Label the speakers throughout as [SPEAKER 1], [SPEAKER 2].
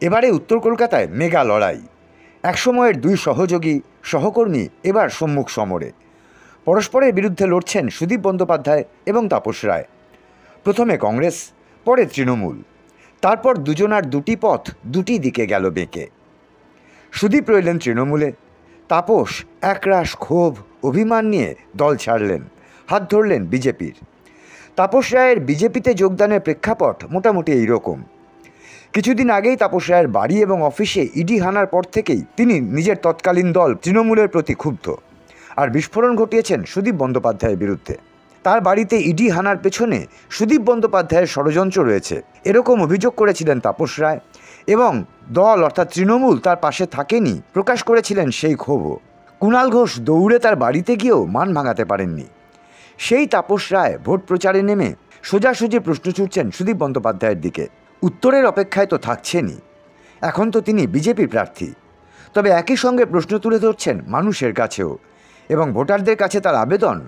[SPEAKER 1] এবারে উত্তর কলকাতায় মেগা লড়াই। একসময়ের দুই সহযোগী সহকর্মী এবার সম্মুখ সমরে। পরস্পরের বিরুদ্ধে লড়ছেন সুদীপ বন্দ্যোপাধ্যায় এবং তাপস রায়। প্রথমে কংগ্রেস, পরে তৃণমূল। তারপর দুজনার দুটি পথ দুটি দিকে গেল বেঁকে। সুদীপ রইলেন তৃণমূলে, তাপস একরাশ ক্ষোভ অভিমান নিয়ে দল ছাড়লেন, হাত ধরলেন বিজেপির। তাপস রায়ের বিজেপিতে যোগদানের প্রেক্ষাপট মোটামুটি এইরকম। কিছুদিন আগেই তাপস রায়ের বাড়ি এবং অফিসে ইডি হানার পর থেকেই তিনি নিজের তৎকালীন দল তৃণমূলের প্রতি ক্ষুব্ধ, আর বিস্ফোরণ ঘটিয়েছেন সুদীপ বন্দ্যোপাধ্যায়ের বিরুদ্ধে। তার বাড়িতে ইডি হানার পেছনে সুদীপ বন্দ্যোপাধ্যায়ের ষড়যন্ত্র রয়েছে, এরকম অভিযোগ করেছিলেন তাপস রায়, এবং দল অর্থাৎ তৃণমূল তার পাশে থাকেনি, প্রকাশ করেছিলেন সেই ক্ষোভও। কুণাল ঘোষ দৌড়ে তার বাড়িতে গিয়েও মান ভাঙাতে পারেননি। সেই তাপস রায় ভোট প্রচারে নেমে সোজাসুজি প্রশ্ন ছুড়ছেন সুদীপ বন্দ্যোপাধ্যায়ের দিকে। উত্তরের অপেক্ষায় তো থাকছেনই, এখন তো তিনি বিজেপি প্রার্থী। তবে একই সঙ্গে প্রশ্ন তুলে ধরছেন মানুষের কাছেও, এবং ভোটারদের কাছে তার আবেদন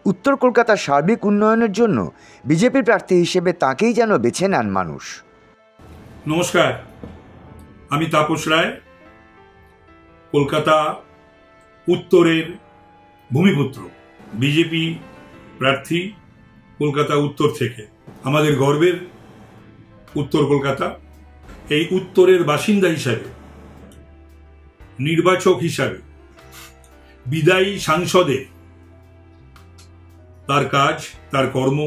[SPEAKER 1] উত্তর কলকাতার সার্বিক উন্নয়নের জন্য বিজেপি প্রার্থী হিসেবে তাকেই যেন বেছে নেন মানুষ।
[SPEAKER 2] নমস্কার, আমি তাপস রায়, কলকাতা উত্তরের ভূমিপুত্র, বিজেপি প্রার্থী কলকাতা উত্তর থেকে। আমাদের গর্বের উত্তর কলকাতা। এই উত্তরের বাসিন্দা হিসাবে, নির্বাচক হিসাবে, বিদায়ী সাংসদে তার কাজ, তার কর্ম,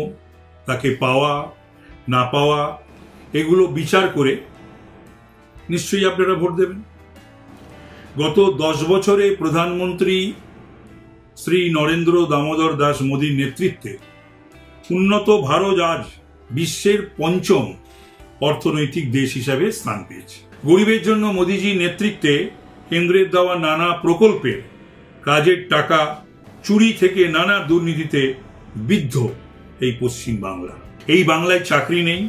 [SPEAKER 2] তাকে পাওয়া না পাওয়া এগুলো বিচার করে নিশ্চয়ই আপনারা ভোট দেবেন। গত 10 বছরে প্রধানমন্ত্রী শ্রী নরেন্দ্র দামোদর দাস মোদীর নেতৃত্বে উন্নত ভারত আজ বিশ্বের 5ম অর্থনৈতিক দেশ হিসাবে স্থান পেয়েছে। গরিবের জন্য মোদীজির নেতৃত্বে কেন্দ্রের দেওয়া নানা প্রকল্পের কাজের টাকা চুরি থেকে নানা দুর্নীতিতে বিদ্ধ এই পশ্চিম বাংলা। এই বাংলায় চাকরি নেই,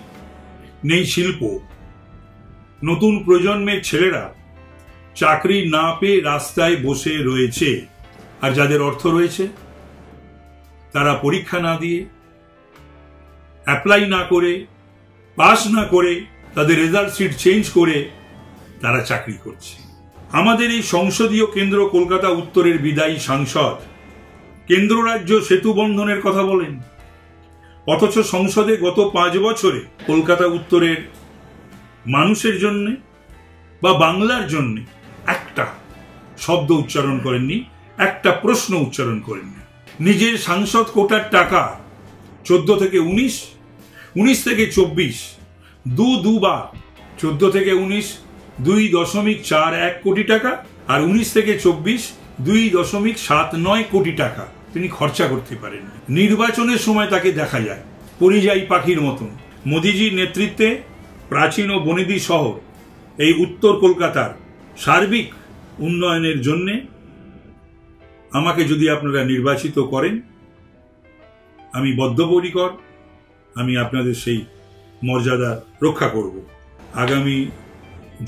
[SPEAKER 2] নেই শিল্প। নতুন প্রজন্মের ছেলেরা চাকরি না পেয়ে রাস্তায় বসে রয়েছে, আর যাদের অর্থ রয়েছে তারা পরীক্ষা না দিয়ে, অ্যাপ্লাই না করে, পাস না করে, তাদের রেজাল্ট শিট চেঞ্জ করে তারা চাকরি করছে। আমাদের এই সংসদীয় কেন্দ্র কলকাতা উত্তরের বিদায়ী সাংসদ কেন্দ্র রাজ্য সেতু বন্ধনের কথা বলেন, অথচ সংসদে গত 5 বছরে কলকাতা উত্তরের মানুষের জন্য বা বাংলার জন্য একটা শব্দ উচ্চারণ করেননি, একটা প্রশ্ন উচ্চারণ করেননি। নিজের সাংসদ কোটার টাকা 14 থেকে 19, 19 থেকে 24, দুবার 14 থেকে 19 2.41 কোটি টাকা, আর 19 থেকে 24 2.79 কোটি টাকা তিনি খরচা করতে পারেন। নির্বাচনের সময় তাকে দেখা যায় পরিযায়ী পাখির মতন। মোদীজির নেতৃত্বে প্রাচীন ও বনেদি শহর এই উত্তর কলকাতার সার্বিক উন্নয়নের জন্য আমাকে যদি আপনারা নির্বাচিত করেন, আমি বদ্ধপরিকর, আমি আপনাদের সেই মর্যাদা রক্ষা করব। আগামী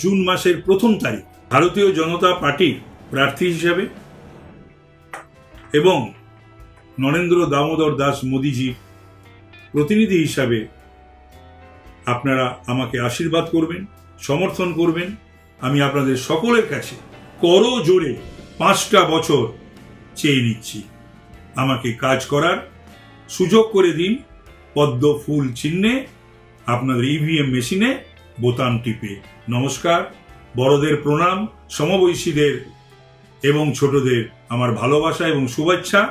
[SPEAKER 2] জুন মাসের 1 তারিখ ভারতীয় জনতা পার্টির প্রার্থী হিসাবে এবং নরেন্দ্র দামোদর দাস মোদীজি প্রতিনিধি হিসাবে আপনারা আমাকে আশীর্বাদ করবেন, সমর্থন করবেন। আমি আপনাদের সকলের কাছে করো জোরে 5টা বছর চেয়ে নিচ্ছি। আমাকে কাজ করার সুযোগ করে দিন। পদ্ম ফুল চিহ্নে আপনাদের ইভিএম মেশিনে বোতাম টিপে। নমস্কার, বড়দের প্রণাম, সমবয়সীদের এবং ছোটদের আমার ভালোবাসা এবং শুভেচ্ছা।